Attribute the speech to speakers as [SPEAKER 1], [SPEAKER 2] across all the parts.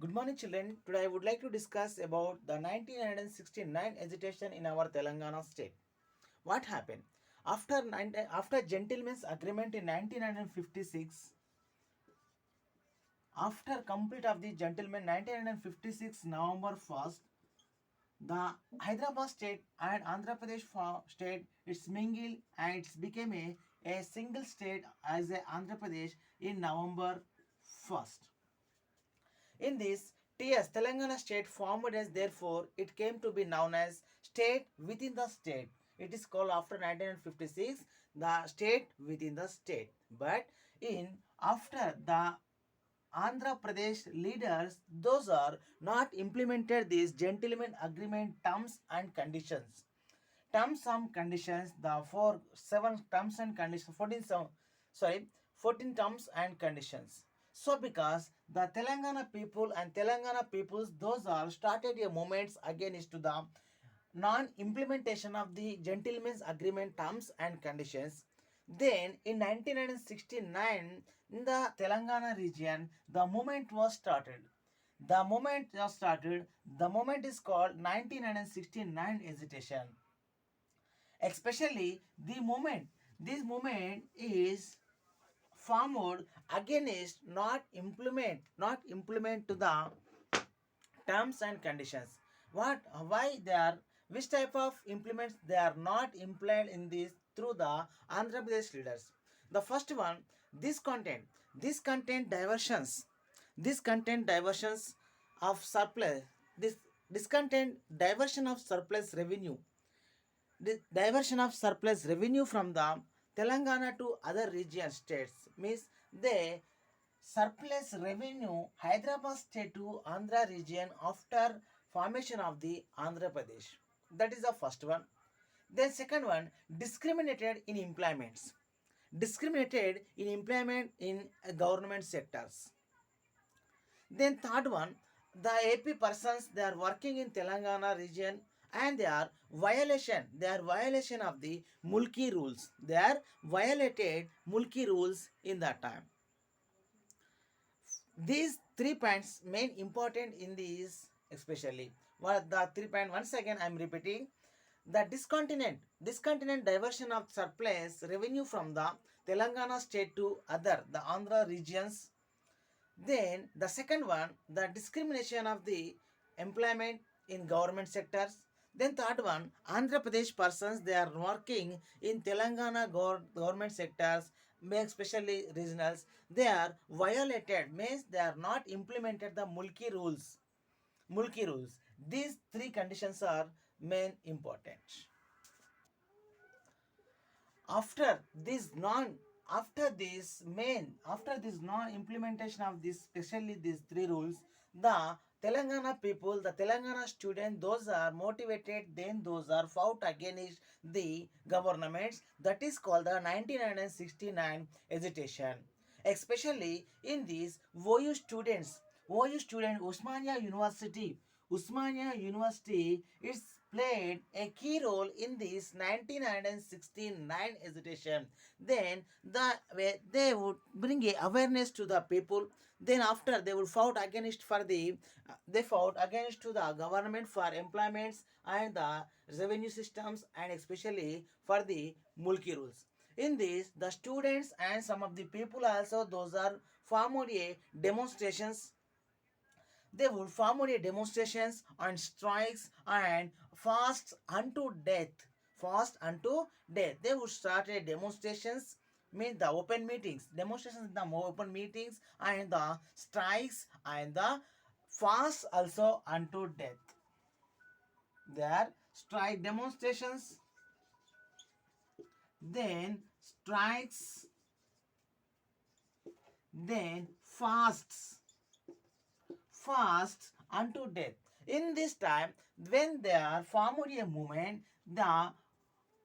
[SPEAKER 1] Good morning, children. Today I would like to discuss about the 1969 agitation in our Telangana state. What happened? After Gentleman's Agreement in 1956, after complete of the Gentleman 1956 November 1st, the Hyderabad state and Andhra Pradesh state it's mingled and it's became a single state as a Andhra Pradesh in November 1st. In this, TS Telangana state formed as therefore it came to be known as state within the state. It is called after 1956 the state within the state. But in after the Andhra Pradesh leaders, those are not implemented these gentleman agreement terms and conditions. Terms and conditions, the four seven terms and conditions, 14 terms and conditions. So because the Telangana people and Telangana peoples, those are started a movements against to the non-implementation of the gentleman's agreement terms and conditions. Then in 1969, in the Telangana region, the movement was started. The movement is called 1969 agitation. Especially this movement is formed against not implement to the terms and conditions. Why they are, which type of implements they are not implemented in this through the Andhra Pradesh leaders. The first one, this content diversions, this content diversions of surplus, this discontent diversion of surplus revenue, the diversion of surplus revenue from the Telangana to other region states means they surplus revenue Hyderabad state to Andhra region after formation of the Andhra Pradesh. That is the first one. Then second one, discriminated in employments. Discriminated in employment in government sectors. Then third one, the AP persons they are working in Telangana region and they are violation of the Mulki rules. They are violated Mulki rules in that time. These 3 points main important in these especially. What the 3 point once again I am repeating. The discontinent diversion of surplus revenue from the Telangana state to other the Andhra regions. Then the second one, the discrimination of the employment in government sectors. Then third one, Andhra Pradesh persons they are working in Telangana government sectors, especially regionals. They are violated means they are not implemented the Mulki rules. Mulki rules. These three conditions are main important. after this non after this non implementation of this, especially these three rules, the Telangana people, the Telangana students, those are motivated, then those are fought against the governments. That is called the 1969 agitation. Especially in these OU student, Usmania University, it's played a key role in this 1969 agitation. Then they would bring a awareness to the people. Then after they would fought against to the government for employments and the revenue systems and especially for the Mulki rules. In this, the students and some of the people also those are formed a demonstrations. They would form a demonstrations and strikes and fasts unto death. Fast unto death. They would start a demonstrations, mean the open meetings, demonstrations in the open meetings and the strikes and the fast also unto death. There strike demonstrations, then strikes, then fasts unto death. In this time, when they are formed a movement, the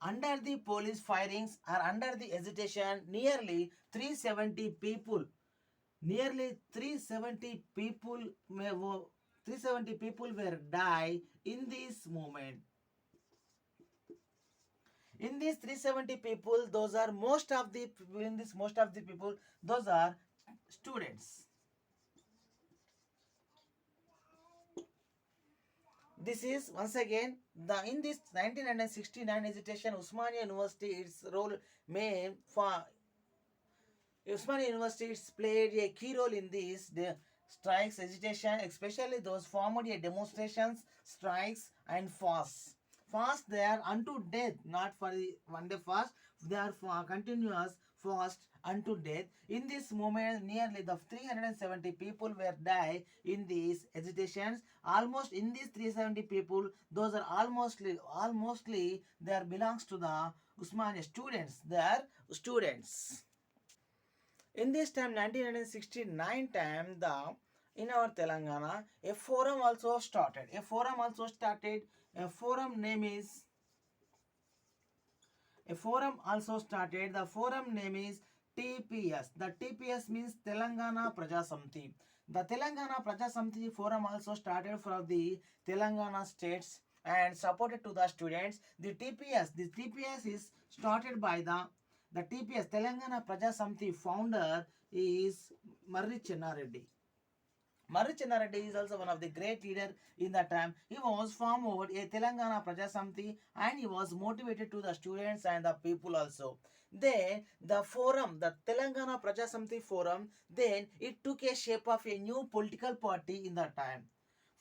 [SPEAKER 1] under the police firings or under the agitation, nearly 370 people 370 people were die in this movement. In these 370 people, those are most of the people, those are students. This is once again the in this 1969 agitation, Usmania University its role may for Usmania University it's played a key role in this the strikes agitation, especially those formed a demonstrations, strikes and fasts. Fast they are unto death, not for the one day fast. They are for continuous fast unto death. In this moment, nearly the 370 people were die in these agitations. Almost in these 370 people, those are almostly they are belongs to the Usmania students. They are students. In this time, 1969 time, the in our Telangana, a forum also started. A forum also started. A forum name is a forum also started. The forum name is TPS. The TPS means Telangana Praja Samiti. The Telangana Praja Samiti forum also started from the Telangana states and supported to the students. The TPS is started by the TPS Telangana Praja Samiti founder is Marri Chennareddy. Marri Chennareddy is also one of the great leader in that time. He was formed a Telangana Praja Samiti and he was motivated to the students and the people also. Then the forum, the Telangana Praja Samiti forum, then it took a shape of a new political party in that time.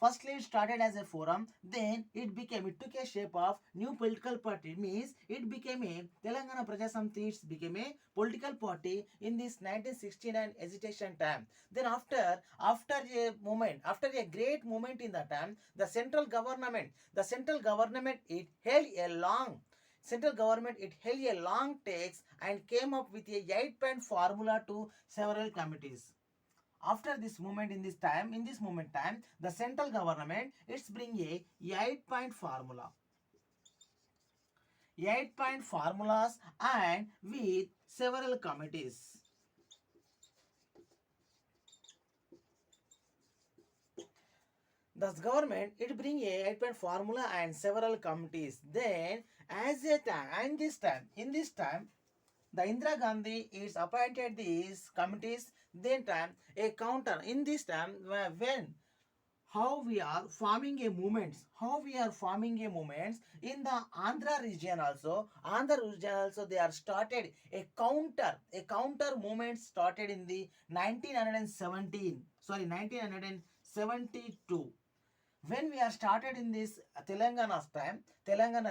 [SPEAKER 1] Firstly, it started as a forum, then it took a shape of new political party. It means it became a Telangana Praja Samiti, it became a political party in this 1969 agitation time. Then after a great moment in that time, the central government, it held a long takes and came up with a 8-point formula to several committees. After this moment in this moment time, the central government it's bring a 8-point formula, 8-point formulas and with several committees. Thus government it bring a 8-point formula and several committees. Then as a time and this time in this time the Indira Gandhi is appointed these committees. Then time a counter in this time when how we are forming a movements in the Andhra region also they are started a counter movement started in the 1972. When we are started in this Telangana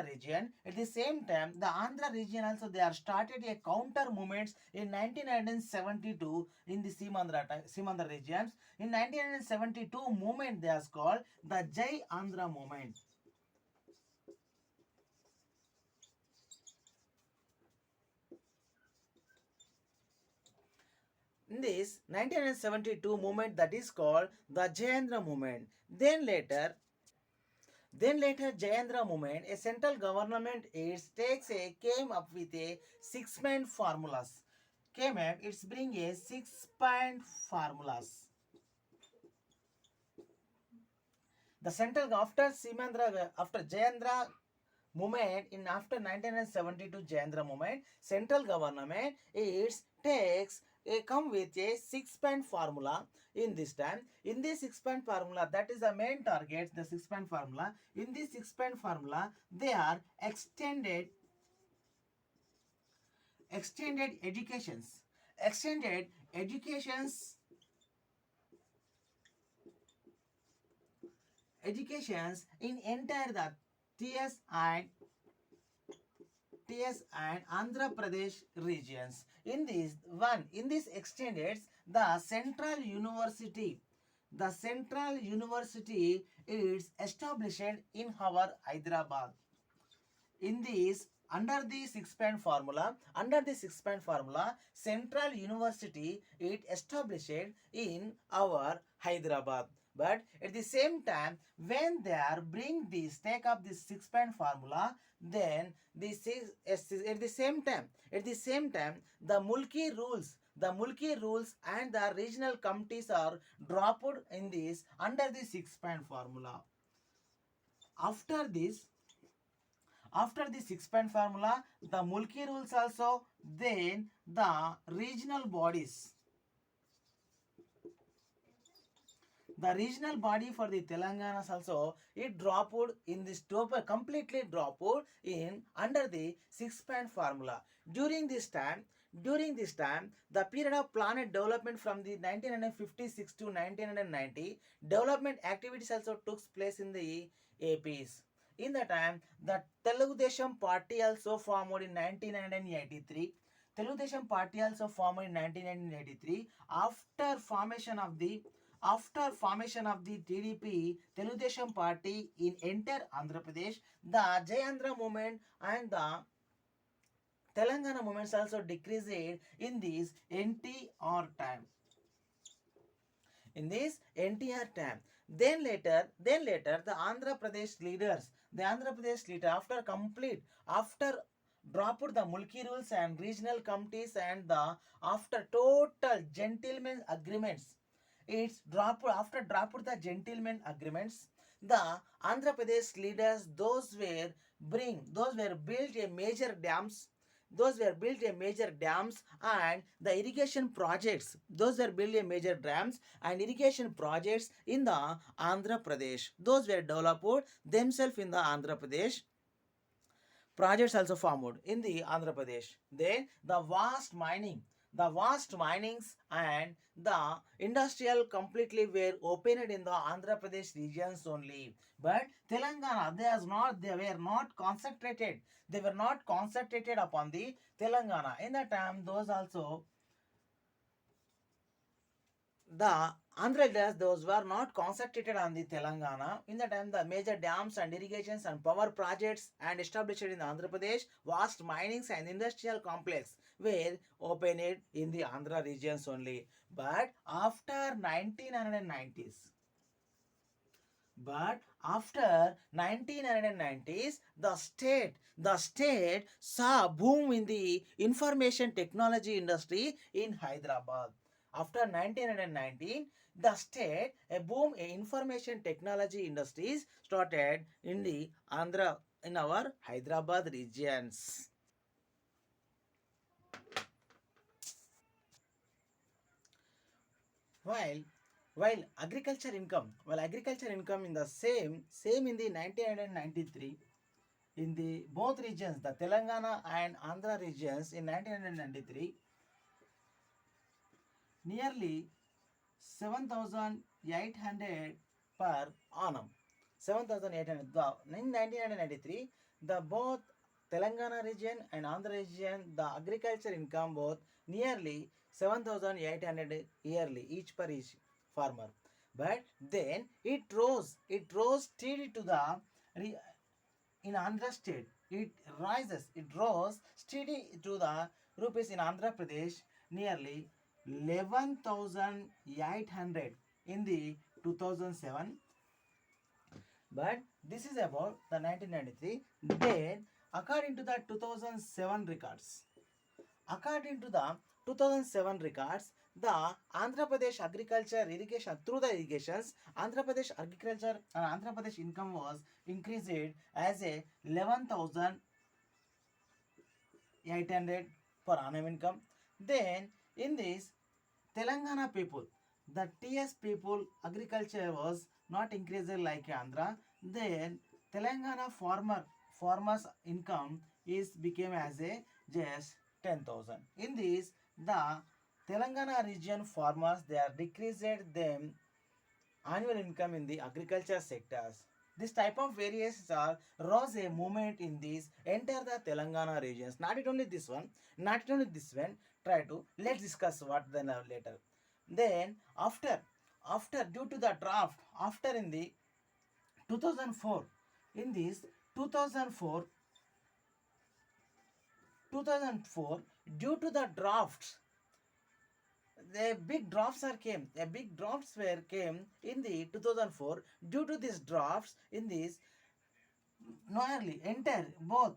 [SPEAKER 1] region, at the same time the Andhra region also they are started a counter movements in 1972 in the Simandra regions. In 1972 movement they are called the Jai Andhra movement. In this 1972 movement that is called the Jayendra movement. Then later, Jayendra movement, a central government came up with a 6-point formulas. Came up, it's bring a 6-point formulas. The central after Jayendra movement in after 1972 Jayendra movement, central government is takes a come with a 6-point formula in this time. In this 6-point formula, that is the main target, the 6-point formula. In this 6-point formula, they are extended educations. Extended educations in entire the TS and Andhra Pradesh regions. In this extended, the central university is established in our Hyderabad. In this, under the six-point formula, Central University it established in our Hyderabad. But at the same time, when they are bring this, take up this six-point formula, then this is at the same time, the Mulki rules and the regional committees are dropped in this under the six-point formula. After this, after the 6-point formula, the Mulki rules also, then The regional body for the Telangana also, it dropped in this completely dropped in under the six-point formula. During this time, the period of planned development from the 1956 to 1990, development activities also took place in the APs. In the time, the Telugu Desam Party also formed in 1983. Telugu Desam Party also formed in 1983 after formation of the TDP, Telugudesam Party in entire Andhra Pradesh, the Jayandra movement and the Telangana movements also decreased in this NTR time. In this NTR time. Then later, the Andhra Pradesh leader, after dropped the Mulki rules and regional committees and the after total gentlemen agreements, dropped the gentlemen agreements, the Andhra Pradesh leaders, those were built a major dams, and the irrigation projects, those were built a major dams and irrigation projects in the Andhra Pradesh, those were developed themselves in the Andhra Pradesh. Projects also formed in the Andhra Pradesh. Then the vast minings and the industrial completely were opened in the Andhra Pradesh regions only. But Telangana, they were not concentrated. They were not concentrated upon the Telangana. In that time, the Andhra leaders, those were not concentrated on the Telangana. In the time, the major dams and irrigations and power projects and established in the Andhra Pradesh, vast minings and industrial complex were opened in the Andhra regions only. But after 1990s, the state saw boom in the information technology industry in Hyderabad. After 1919, the state a boom in information technology industries started in the Andhra in our Hyderabad regions. While agriculture income in the same in the 1993 in the both regions, the Telangana and Andhra regions in 1993, nearly 7,800 per annum. 7,800. In 1993, the both Telangana region and Andhra region, the agriculture income both nearly 7,800 yearly each per each farmer. But then it rose steady to the in Andhra state. It rose steady to the rupees in Andhra Pradesh nearly 11,800 in the 2007. But this is about the 1993. Then, according to the 2007 records, according to the 2007 records, the Andhra Pradesh agriculture irrigation through the irrigations, Andhra Pradesh agriculture and Andhra Pradesh income was increased as a 11,800 per annum income. Then in this Telangana people, the TS people agriculture was not increased like Andhra. Then Telangana farmers income is became as a just 10,000. In this, the Telangana region farmers they are decreased them annual income in the agriculture sectors. This type of variations are rose a movement in these enter the Telangana regions. Not only this one. Try to let's discuss what then later. Then after due to the draft after in the 2004 in this 2004 2004 due to the drafts the big drafts are came a big drafts were came in the 2004 due to these drafts in this nearly entire both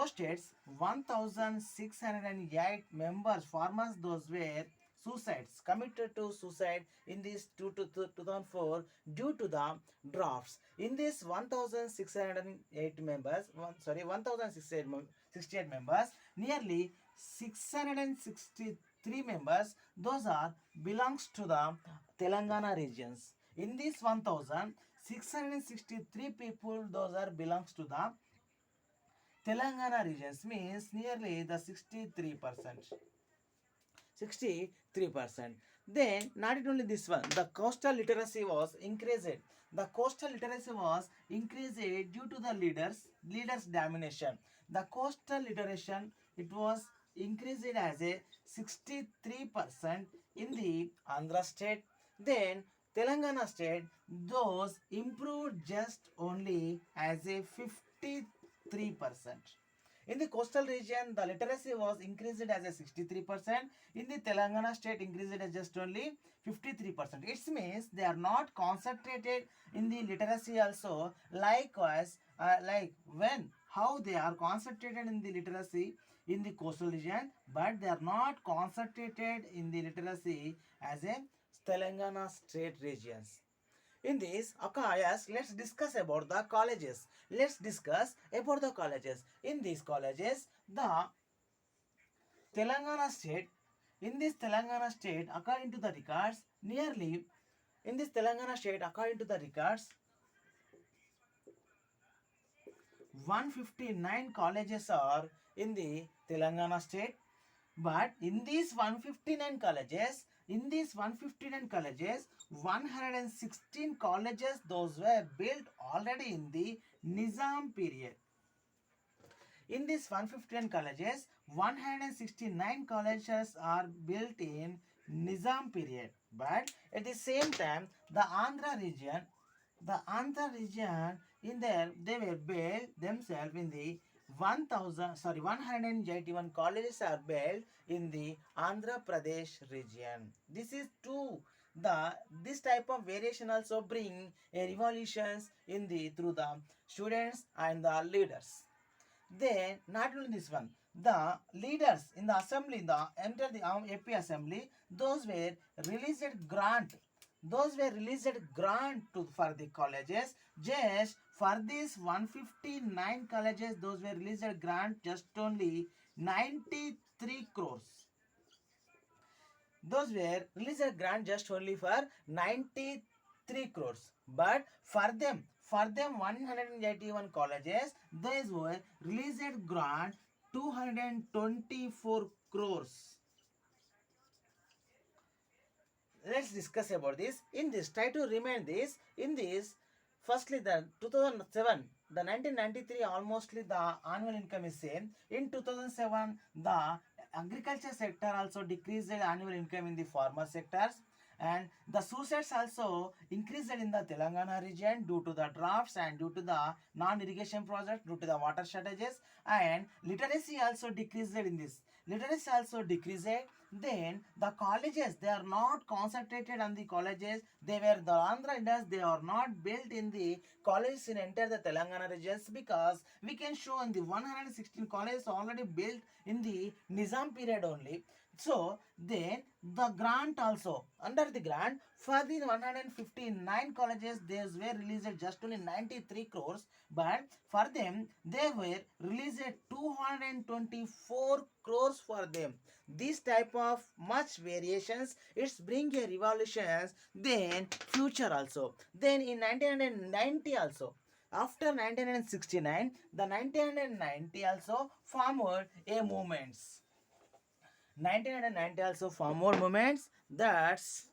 [SPEAKER 1] states 1608 members farmers those were suicides committed to suicide in this 2004 due to the drafts in this 1608 members 1668 members nearly 663 members those are belongs to the Telangana regions In this 1,663 people, those are belongs to the Telangana regions, means nearly the 63%. 63%. Then, not only this one, the coastal literacy was increased. The coastal literacy was increased due to the leaders domination. The coastal literacy, it was increased as a 63% in the Andhra state. Then Telangana state, those improved just only as a 53%. In the coastal region, the literacy was increased as a 63%. In the Telangana state, increased as just only 53%. It means they are not concentrated in the literacy also. Likewise, like when, how they are concentrated in the literacy in the coastal region, but they are not concentrated in the literacy as a Telangana state regions. In this, okay, yes, let's discuss about the colleges. Let's discuss about the colleges. In these colleges, the Telangana state, in this Telangana state, according to the records, nearly in this Telangana state, according to the records, 159 colleges are in the Telangana state. But in these 159 colleges, 116 colleges, those were built already in the Nizam period. In these 159 colleges, 169 colleges are built in Nizam period. But at the same time, the Andhra region, in there, they were built themselves in the 181 colleges are built in the Andhra Pradesh region. This is true. This type of variation also bring a revolutions in the through the students and the leaders. Then not only this one, the leaders in the assembly, the enter the AP assembly, those were released grant. Those were released grant to for the colleges. Just for this 159 colleges, those were released grant just only 93 crores. Those were released grant just only for 93 crores. But for them 181 colleges, those were released grant 224 crores. Let's discuss about this. In this, try to remind this. In this, firstly, the 2007, the 1993, almostly the annual income is same. In 2007, the agriculture sector also decreased the annual income in the farmer sectors, and the suicides also increased in the Telangana region due to the droughts and due to the non-irrigation project, due to the water shortages, and literacy also decreased in this. Literacy also decreased. Then the colleges, they are not concentrated on the colleges. They were the Andhra Indians, they are not built in the colleges in entire the Telangana regions, because we can show in the 116 colleges already built in the Nizam period only. So then the grant also, under the grant for the 159 colleges, they were released just only 93 crores, but for them they were released 224 crores for them. This type of much variations, it's bring a revolutions. Then future also, then in 1990 also, after 1969, the 1990 also formed a movements. 1990 also form more movements. That's